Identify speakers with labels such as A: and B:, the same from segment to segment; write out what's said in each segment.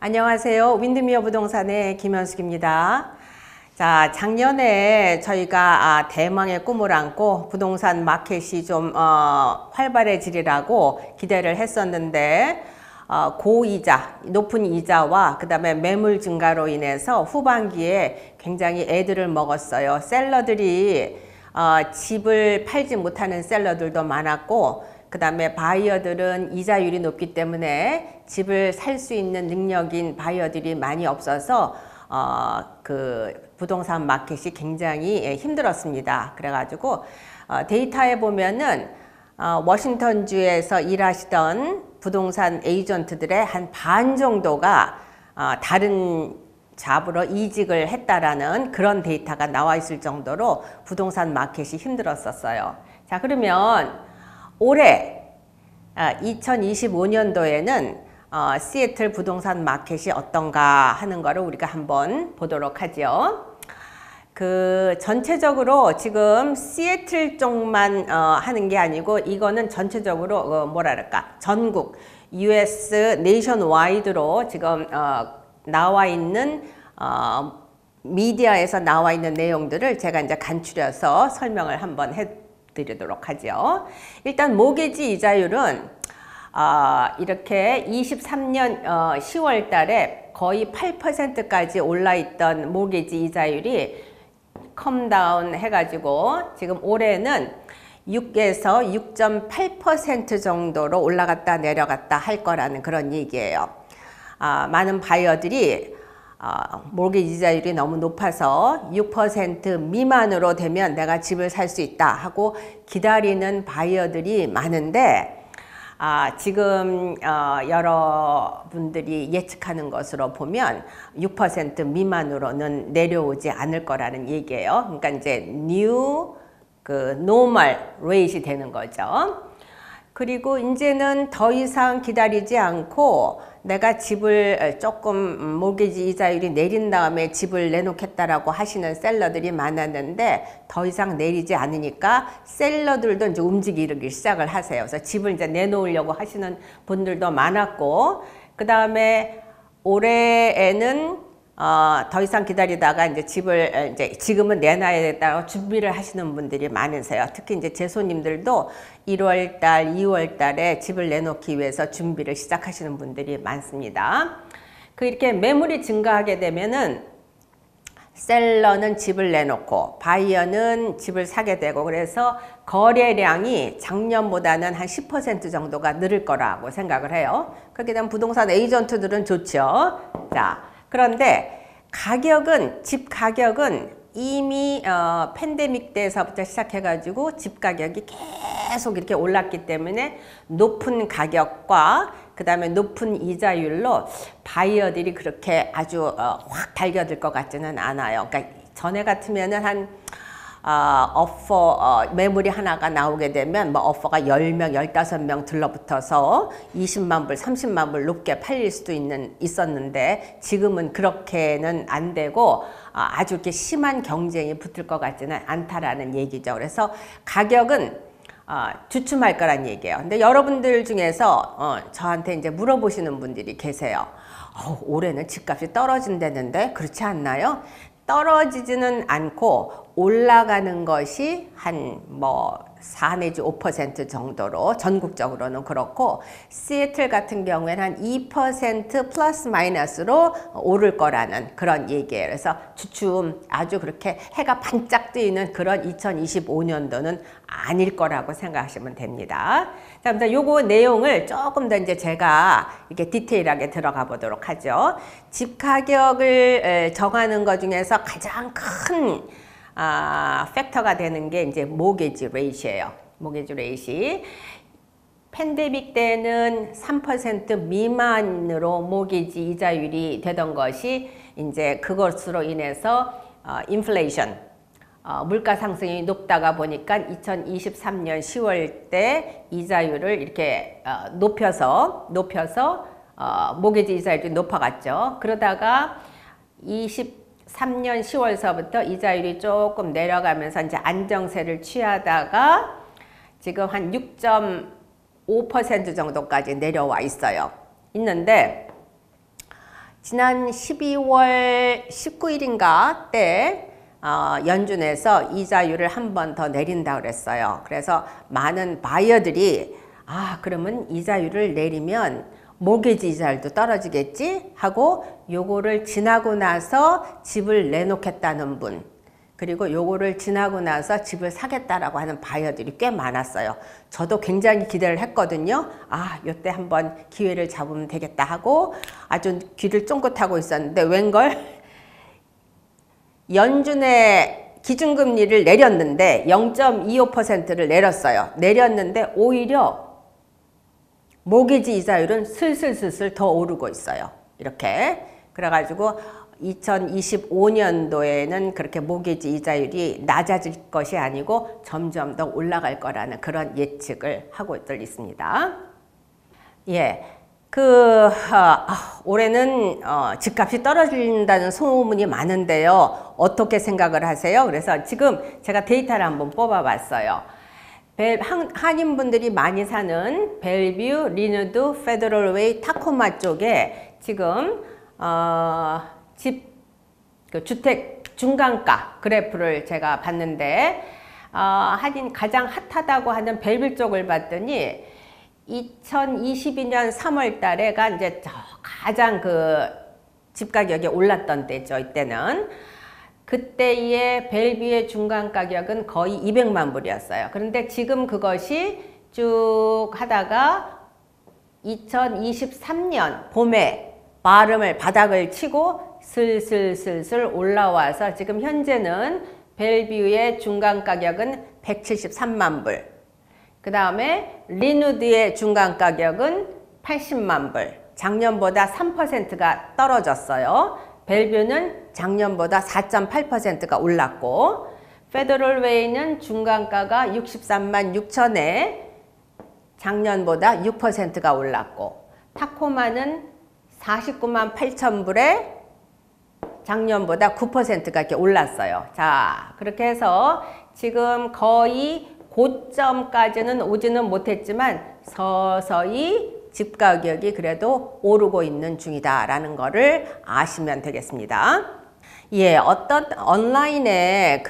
A: 안녕하세요. 윈드미어 부동산의 김현숙입니다. 자, 작년에 저희가 대망의 꿈을 안고 부동산 마켓이 좀 활발해지리라고 기대를 했었는데 고이자, 높은 이자와 그 다음에 매물 증가로 인해서 후반기에 굉장히 애들을 먹었어요. 셀러들이 집을 팔지 못하는 셀러들도 많았고, 그 다음에 바이어들은 이자율이 높기 때문에 집을 살 수 있는 능력인 바이어들이 많이 없어서 그 부동산 마켓이 굉장히 힘들었습니다. 그래가지고 데이터에 보면은 워싱턴주에서 일하시던 부동산 에이전트들의 한 반 정도가 다른 잡으로 이직을 했다라는 그런 데이터가 나와 있을 정도로 부동산 마켓이 힘들었었어요. 자, 그러면 올해 2025년도에는 시애틀 부동산 마켓이 어떤가 하는 거를 우리가 한번 보도록 하죠. 그 전체적으로 지금 시애틀 쪽만 하는 게 아니고 이거는 전체적으로 뭐랄까 전국 US 네이션 와이드로 지금 나와 있는 미디어에서 나와 있는 내용들을 제가 이제 간추려서 설명을 한번 해드리도록 하죠. 일단 모기지 이자율은 이렇게 23년 10월 달에 거의 8%까지 올라있던 모기지 이자율이 컴다운 해가지고 지금 올해는 6에서 6.8% 정도로 올라갔다 내려갔다 할 거라는 그런 얘기예요. 많은 바이어들이 모기지 이자율이 너무 높아서 6% 미만으로 되면 내가 집을 살 수 있다 하고 기다리는 바이어들이 많은데 지금 여러분들이 예측하는 것으로 보면 6% 미만으로는 내려오지 않을 거라는 얘기예요. 그러니까 이제 new normal rate이 되는 거죠. 그리고 이제는 더 이상 기다리지 않고 내가 집을 조금 모기지 이자율이 내린 다음에 집을 내놓겠다라고 하시는 셀러들이 많았는데 더 이상 내리지 않으니까 셀러들도 이제 움직이기 시작을 하세요. 그래서 집을 이제 내놓으려고 하시는 분들도 많았고, 그 다음에 올해에는 더 이상 기다리다가 이제 집을 이제 지금은 내놔야겠다고 준비를 하시는 분들이 많으세요. 특히 이제 제 손님들도 1월 달, 2월 달에 집을 내놓기 위해서 준비를 시작하시는 분들이 많습니다. 이렇게 매물이 증가하게 되면은 셀러는 집을 내놓고 바이어는 집을 사게 되고, 그래서 거래량이 작년보다는 한 10% 정도가 늘을 거라고 생각을 해요. 그렇게 되면 부동산 에이전트들은 좋죠. 자, 그런데 가격은, 집 가격은 이미 팬데믹 때서부터 시작해가지고 집 가격이 계속 이렇게 올랐기 때문에 높은 가격과 그 다음에 높은 이자율로 바이어들이 그렇게 아주 확 달겨들 것 같지는 않아요. 그러니까 전에 같으면은 한 매물이 하나가 나오게 되면 뭐 어퍼가 10명, 15명 들러붙어서 20만 불, 30만 불 높게 팔릴 수도 있었는데 지금은 그렇게는 안 되고 아주 이렇게 심한 경쟁이 붙을 것 같지는 않다라는 얘기죠. 그래서 가격은 주춤할 거란 얘기예요. 근데 여러분들 중에서 저한테 이제 물어보시는 분들이 계세요. 올해는 집값이 떨어진다는데 그렇지 않나요? 떨어지지는 않고 올라가는 것이 한 4 내지 5% 정도로 전국적으로는 그렇고, 시애틀 같은 경우에는 한 2% 플러스 마이너스로 오를 거라는 그런 얘기예요. 그래서 주춤 아주 그렇게 해가 반짝 뜨이는 그런 2025년도는 아닐 거라고 생각하시면 됩니다. 자, 그럼 요거 내용을 조금 더 이제 제가 이렇게 디테일하게 들어가 보도록 하죠. 집 가격을 정하는 것 중에서 가장 큰 팩터가 되는 게 이제 모기지 레이트예요. 모기지 레이트. 팬데믹 때는 3% 미만으로 모기지 이자율이 되던 것이 이제 그것으로 인해서 인플레이션, 물가 상승이 높다가 보니까 2023년 10월 때 이자율을 이렇게 높여서 모기지 이자율이 높아갔죠. 그러다가 23년 10월서부터 이자율이 조금 내려가면서 이제 안정세를 취하다가 지금 한 6.5% 정도까지 내려와 있는데 지난 12월 19일인가 때 연준에서 이자율을 한 번 더 내린다 그랬어요. 그래서 많은 바이어들이 그러면 이자율을 내리면 모기지 이자율도 떨어지겠지 하고 요거를 지나고 나서 집을 내놓겠다는 분, 그리고 요거를 지나고 나서 집을 사겠다라고 하는 바이어들이 꽤 많았어요. 저도 굉장히 기대를 했거든요. 요때 한번 기회를 잡으면 되겠다 하고 아주 귀를 쫑긋하고 있었는데 웬걸 연준의 기준금리를 내렸는데 0.25%를 내렸어요. 내렸는데 오히려 모기지 이자율은 슬슬슬슬 더 오르고 있어요. 이렇게. 그래가지고 2025년도에는 그렇게 모기지 이자율이 낮아질 것이 아니고 점점 더 올라갈 거라는 그런 예측을 하고들 있습니다. 예. 올해는 집값이 떨어진다는 소문이 많은데요. 어떻게 생각을 하세요? 그래서 지금 제가 데이터를 한번 뽑아봤어요. 한인분들이 많이 사는 벨뷰, 리누드, 페더럴웨이, 타코마 쪽에 지금 주택 중간가 그래프를 제가 봤는데 가장 핫하다고 하는 벨뷰 쪽을 봤더니 2022년 3월 달에가 이제 가장 집 가격이 올랐던 때죠. 이때는. 그때의 벨뷰의 중간 가격은 거의 200만 불이었어요. 그런데 지금 그것이 쭉 하다가 2023년 봄에 바닥을 치고 슬슬슬슬 올라와서 지금 현재는 벨뷰의 중간 가격은 173만 불. 그 다음에 리누드의 중간 가격은 80만 불. 작년보다 3%가 떨어졌어요. 벨뷰는 작년보다 4.8%가 올랐고 페더럴웨이는 중간가가 63만 6천에 작년보다 6%가 올랐고 타코마는 49만 8천 불에 작년보다 9%가 이렇게 올랐어요. 자, 그렇게 해서 지금 거의 고점까지는 오지는 못했지만 서서히 집 가격이 그래도 오르고 있는 중이다라는 거를 아시면 되겠습니다. 예, 어떤 온라인에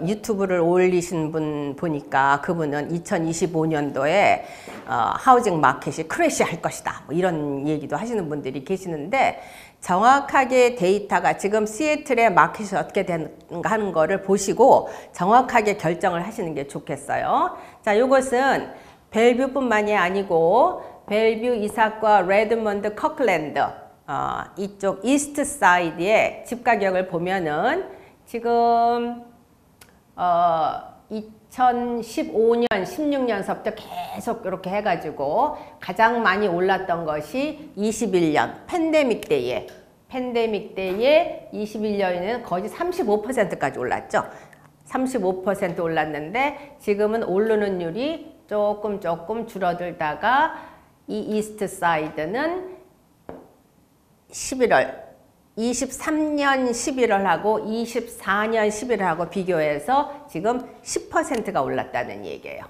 A: 유튜브를 올리신 분 보니까 그분은 2025년도에 하우징 마켓이 크래시할 것이다. 뭐 이런 얘기도 하시는 분들이 계시는데 정확하게 데이터가 지금 시애틀의 마켓이 어떻게 되는가 하는 거를 보시고 정확하게 결정을 하시는 게 좋겠어요. 자, 이것은 벨뷰뿐만이 아니고 벨뷰, 이사카, 레드먼드, 커클랜드 이쪽 이스트 사이드의 집 가격을 보면은 지금 2015년, 16년서부터 계속 이렇게 해가지고 가장 많이 올랐던 것이 21년 팬데믹 때에 21년에는 거의 35%까지 올랐죠. 35% 올랐는데 지금은 오르는 율이 조금 줄어들다가 이 이스트 사이드는 23년 11월하고 24년 11월하고 비교해서 지금 10%가 올랐다는 얘기예요.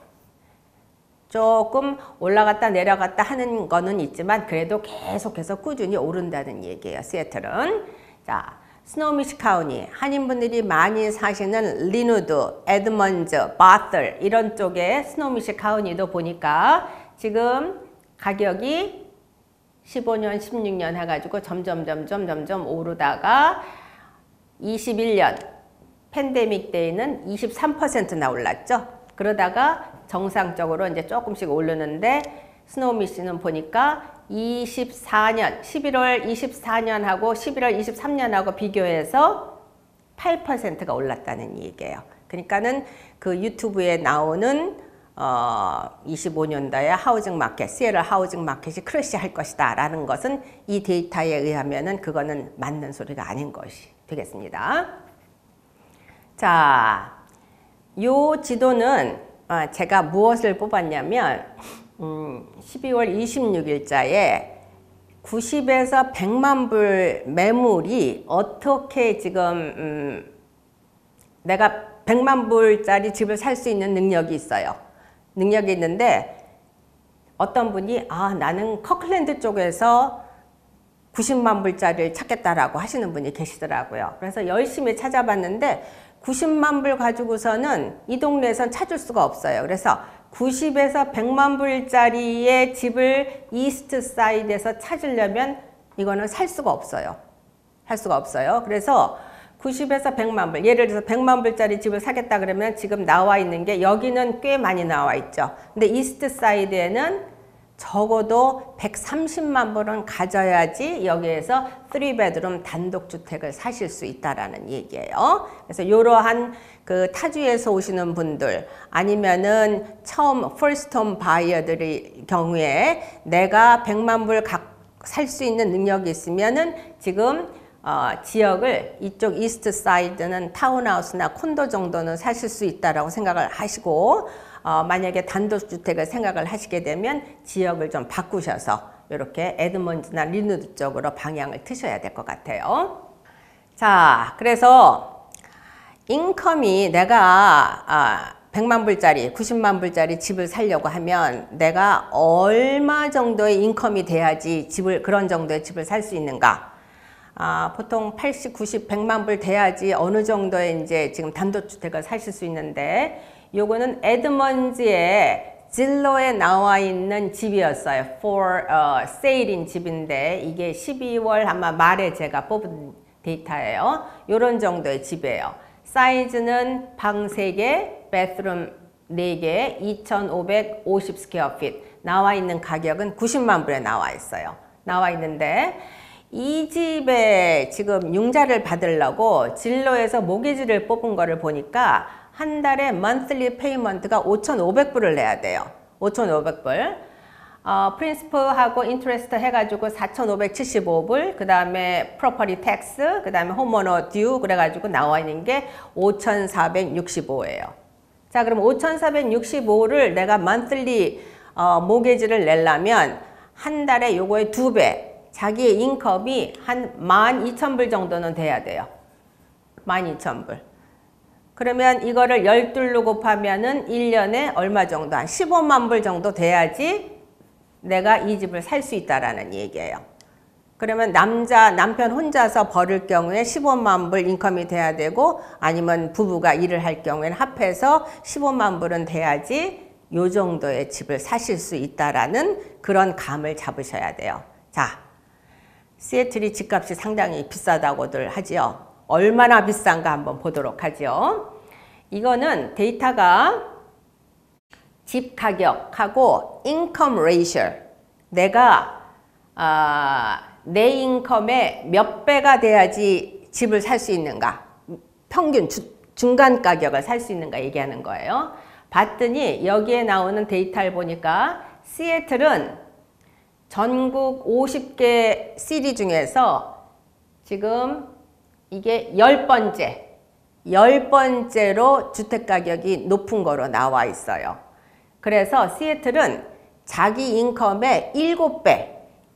A: 조금 올라갔다 내려갔다 하는 거는 있지만 그래도 계속해서 꾸준히 오른다는 얘기예요. 시애틀은. 자, 스노우미시 카운티, 한인분들이 많이 사시는 리누드, 에드먼즈, 바틀 이런 쪽에 스노우미시 카운티도 보니까 지금 가격이 15년, 16년 해가지고 점점 오르다가 21년 팬데믹 때에는 23%나 올랐죠. 그러다가 정상적으로 이제 조금씩 오르는데 스노우미시는 보니까 24년, 11월 24년하고 11월 23년하고 비교해서 8%가 올랐다는 얘기예요. 그러니까는 유튜브에 나오는 25년도에 하우징 마켓, 시애틀 하우징 마켓이 크래시할 것이다 라는 것은 이 데이터에 의하면은 그거는 맞는 소리가 아닌 것이 되겠습니다. 자, 요 지도는 제가 무엇을 뽑았냐면 12월 26일자에 90에서 100만 불 매물이 어떻게 지금 내가 100만 불짜리 집을 살 수 있는 능력이 있어요. 능력이 있는데 어떤 분이 나는 커클랜드 쪽에서 90만 불짜리를 찾겠다라고 하시는 분이 계시더라고요. 그래서 열심히 찾아봤는데 90만 불 가지고서는 이 동네에선 찾을 수가 없어요. 그래서 90에서 100만 불짜리의 집을 이스트 사이드에서 찾으려면 이거는 살 수가 없어요. 살 수가 없어요. 그래서 90에서 100만 불, 예를 들어서 100만 불짜리 집을 사겠다 그러면 지금 나와 있는 게 여기는 꽤 많이 나와 있죠. 근데 이스트 사이드에는 적어도 130만 불은 가져야지 여기에서 3베드룸 단독주택을 사실 수 있다라는 얘기예요. 그래서 이러한 그 타주에서 오시는 분들 아니면은 처음 first home buyer들의 경우에 내가 100만 불 살 수 있는 능력이 있으면은 지금 지역을 이쪽 이스트 사이드는 타운하우스나 콘도 정도는 사실 수 있다라고 생각을 하시고 만약에 단독주택을 생각을 하시게 되면 지역을 좀 바꾸셔서 이렇게 에드먼드나 리누드 쪽으로 방향을 트셔야 될 것 같아요. 자, 그래서 인컴이 내가 100만 불짜리, 90만 불짜리 집을 살려고 하면 내가 얼마 정도의 인컴이 돼야지 그런 정도의 집을 살 수 있는가? 보통 80, 90, 100만 불 돼야지 어느 정도의 이제 지금 단독주택을 사실 수 있는데 요거는 에드먼즈의 질로에 나와 있는 집이었어요. for sale인 집인데 이게 12월 아마 말에 제가 뽑은 데이터예요. 요런 정도의 집이에요. 사이즈는 방 3개, 베드룸 4개, 2,550 스퀘어핏. 나와 있는 가격은 90만 불에 나와 있어요. 나와 있는데 이 집에 지금 융자를 받으려고 진로에서 모기지를 뽑은 거를 보니까 한 달에 monthly payment가 5,500불을 내야 돼요. 5,500불. 프린시플하고 인트레스트 해가지고 4,575불, 그 다음에 프로퍼티 텍스, 그 다음에 홈오너 듀 그래가지고 나와 있는 게 5,465예요. 자, 그럼 5,465를 내가 monthly 모기지를 내려면 한 달에 요거의 2배. 자기의 인컴이 한 12,000불 정도는 돼야 돼요. 12,000불. 그러면 이거를 12로 곱하면은 1년에 얼마 정도? 한 15만 불 정도 돼야지 내가 이 집을 살 수 있다라는 얘기예요. 그러면 남편 혼자서 벌을 경우에 15만 불 인컴이 돼야 되고 아니면 부부가 일을 할 경우에는 합해서 15만 불은 돼야지 요 정도의 집을 사실 수 있다라는 그런 감을 잡으셔야 돼요. 자, 시애틀이 집값이 상당히 비싸다고들 하지요. 얼마나 비싼가 한번 보도록 하죠. 이거는 데이터가 집 가격하고 인컴 레이셔, 내가 내 인컴의 몇 배가 돼야지 집을 살 수 있는가, 평균 중간 가격을 살 수 있는가 얘기하는 거예요. 봤더니 여기에 나오는 데이터를 보니까 시애틀은 전국 50개 시리 중에서 지금 이게 10번째로 주택가격이 높은 거로 나와 있어요. 그래서 시애틀은 자기 인컴의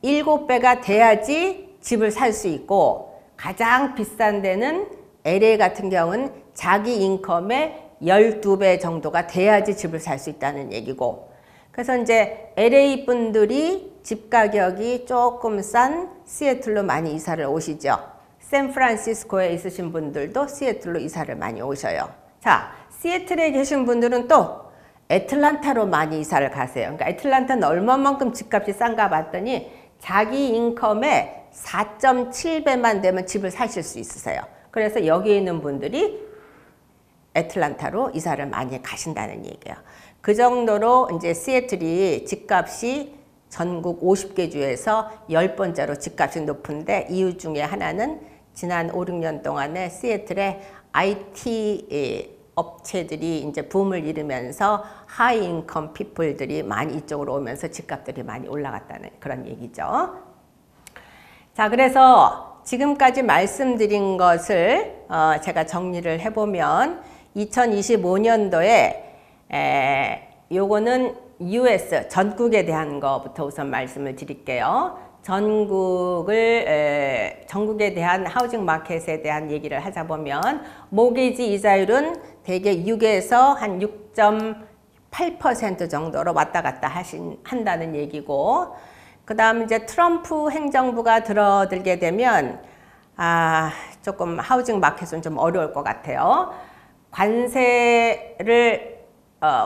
A: 7배가 돼야지 집을 살 수 있고 가장 비싼 데는 LA 같은 경우는 자기 인컴의 12배 정도가 돼야지 집을 살 수 있다는 얘기고, 그래서 이제 LA 분들이 집 가격이 조금 싼 시애틀로 많이 이사를 오시죠. 샌프란시스코에 있으신 분들도 시애틀로 이사를 많이 오셔요. 자, 시애틀에 계신 분들은 또 애틀란타로 많이 이사를 가세요. 그러니까 애틀란타는 얼마만큼 집값이 싼가 봤더니 자기 인컴의 4.7배만 되면 집을 사실 수 있으세요. 그래서 여기 있는 분들이 애틀란타로 이사를 많이 가신다는 얘기예요. 그 정도로 이제 시애틀이 집값이 전국 50개 주에서 10번째로 집값이 높은데 이유 중에 하나는 지난 5, 6년 동안에 시애틀의 IT 업체들이 이제 붐을 이루면서 하이 인컴 피플들이 많이 이쪽으로 오면서 집값들이 많이 올라갔다는 그런 얘기죠. 자, 그래서 지금까지 말씀드린 것을 제가 정리를 해보면 2025년도에 요거는 US 전국에 대한 것부터 우선 말씀을 드릴게요. 전국에 대한 하우징 마켓에 대한 얘기를 하자 보면 모기지 이자율은 대개 6에서 한 6.8% 정도로 왔다 갔다 한다는 얘기고, 그 다음 이제 트럼프 행정부가 들어들게 되면 조금 하우징 마켓은 좀 어려울 것 같아요. 관세를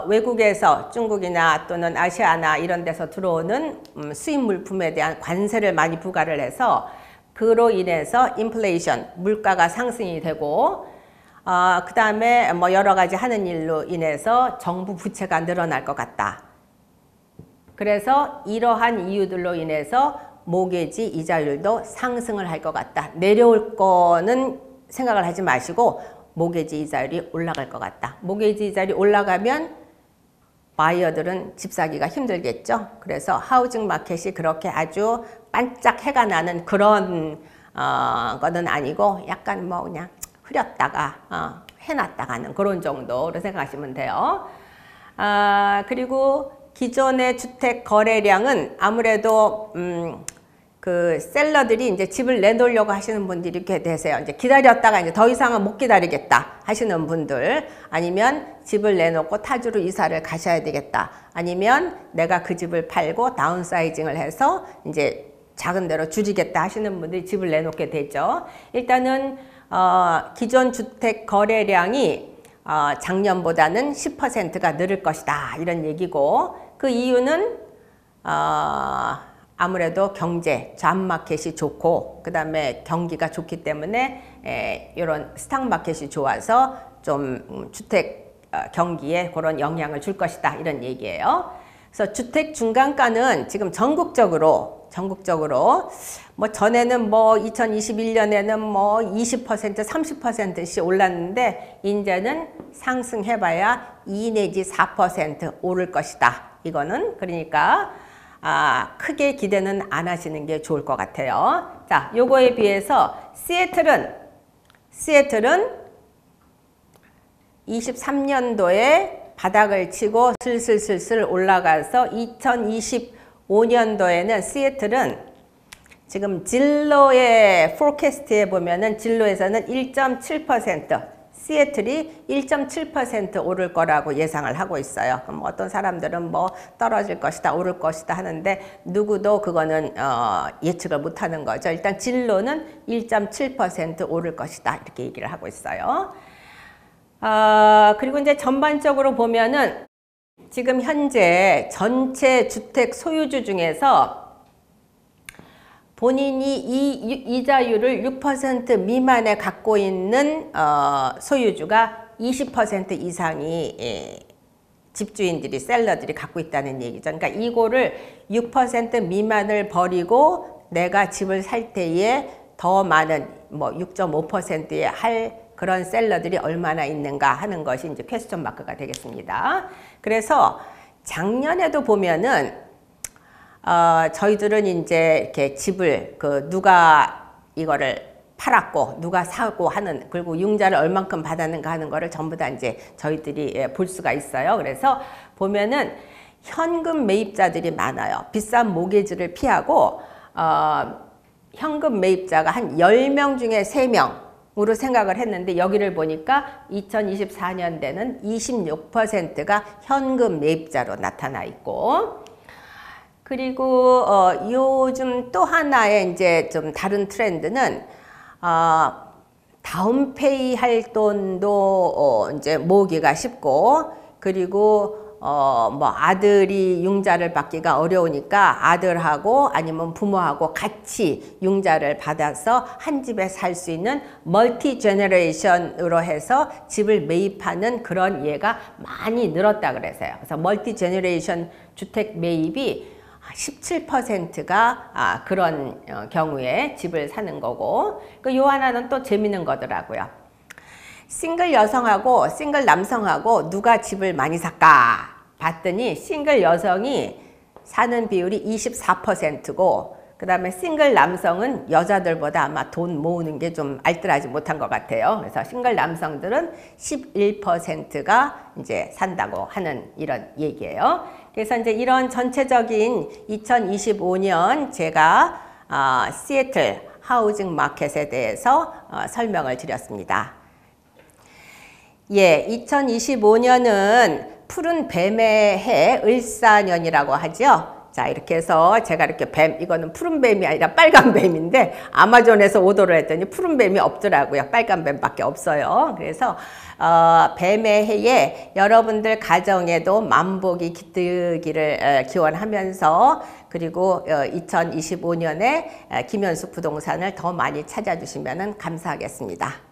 A: 외국에서 중국이나 또는 아시아나 이런 데서 들어오는 수입 물품에 대한 관세를 많이 부과를 해서 그로 인해서 인플레이션, 물가가 상승이 되고 그 다음에 뭐 여러 가지 하는 일로 인해서 정부 부채가 늘어날 것 같다. 그래서 이러한 이유들로 인해서 모기지 이자율도 상승을 할 것 같다. 내려올 거는 생각을 하지 마시고 모기지 이자율이 올라갈 것 같다. 모기지 이자율이 올라가면 바이어들은 집 사기가 힘들겠죠. 그래서 하우징 마켓이 그렇게 아주 반짝 해가 나는 그런 거는 아니고 약간 뭐 그냥 흐렸다가 해놨다가는 그런 정도로 생각하시면 돼요. 그리고 기존의 주택 거래량은 아무래도 그 셀러들이 이제 집을 내놓으려고 하시는 분들이 꽤 되세요. 이제 기다렸다가 이제 더 이상은 못 기다리겠다 하시는 분들, 아니면 집을 내놓고 타주로 이사를 가셔야 되겠다, 아니면 내가 그 집을 팔고 다운사이징을 해서 이제 작은 데로 줄이겠다 하시는 분들이 집을 내놓게 되죠. 일단은 기존 주택 거래량이 작년보다는 10%가 늘을 것이다 이런 얘기고, 그 이유는 아무래도 경제, 잡마켓이 좋고 그 다음에 경기가 좋기 때문에 이런 스탁마켓이 좋아서 좀 주택 경기에 그런 영향을 줄 것이다 이런 얘기예요. 그래서 주택 중간가는 지금 전국적으로 뭐 전에는 뭐 2021년에는 뭐 20% 30%씩 올랐는데 이제는 상승해봐야 2 내지 4% 오를 것이다. 이거는 그러니까 크게 기대는 안 하시는 게 좋을 것 같아요. 자, 요거에 비해서 시애틀은 23년도에 바닥을 치고 슬슬 올라가서 2025년도에는 시애틀은 지금 진로의 포캐스트에 보면은 진로에서는 1.7%, 시애틀이 1.7% 오를 거라고 예상을 하고 있어요. 그럼 어떤 사람들은 뭐 떨어질 것이다, 오를 것이다 하는데 누구도 그거는 예측을 못 하는 거죠. 일단 진로는 1.7% 오를 것이다 이렇게 얘기를 하고 있어요. 그리고 이제 전반적으로 보면은 지금 현재 전체 주택 소유주 중에서 본인이 이 이자율을 6% 미만에 갖고 있는 소유주가 20% 이상이 집주인들이, 셀러들이 갖고 있다는 얘기죠. 그러니까 이거를 6% 미만을 버리고 내가 집을 살 때에 더 많은 뭐 6.5%에 할 그런 셀러들이 얼마나 있는가 하는 것이 이제 퀘스천 마크가 되겠습니다. 그래서 작년에도 보면은 저희들은 이제 이렇게 집을 누가 이거를 팔았고 누가 사고 하는, 그리고 융자를 얼만큼 받았는가 하는 거를 전부 다 이제 저희들이 볼 수가 있어요. 그래서 보면은 현금 매입자들이 많아요. 비싼 모기지를 피하고 현금 매입자가 한 10명 중에 3명으로 생각을 했는데 여기를 보니까 2024년대는 26%가 현금 매입자로 나타나 있고, 그리고 요즘 또 하나의 이제 좀 다른 트렌드는 다운페이 할 돈도 이제 모으기가 쉽고, 그리고 뭐 아들이 융자를 받기가 어려우니까 아들하고 아니면 부모하고 같이 융자를 받아서 한 집에 살 수 있는 멀티 제너레이션으로 해서 집을 매입하는 그런 예가 많이 늘었다 그래서요. 그래서 멀티 제너레이션 주택 매입이 17%가 그런 경우에 집을 사는 거고, 요 하나는 또 재밌는 거더라고요. 싱글 여성하고 싱글 남성하고 누가 집을 많이 살까 봤더니 싱글 여성이 사는 비율이 24%고 그 다음에 싱글 남성은 여자들보다 아마 돈 모으는 게 좀 알뜰하지 못한 것 같아요. 그래서 싱글 남성들은 11%가 이제 산다고 하는 이런 얘기예요. 그래서 이제 이런 전체적인 2025년 제가 시애틀 하우징 마켓에 대해서 설명을 드렸습니다. 예, 2025년은 푸른 뱀의 해 을사년이라고 하죠. 자, 이렇게 해서 제가 이렇게 뱀, 이거는 푸른 뱀이 아니라 빨간 뱀인데 아마존에서 오더를 했더니 푸른 뱀이 없더라고요. 빨간 뱀밖에 없어요. 그래서 뱀의 해에 여러분들 가정에도 만복이 깃들기를 기원하면서, 그리고 2025년에 김현숙 부동산을 더 많이 찾아주시면 감사하겠습니다.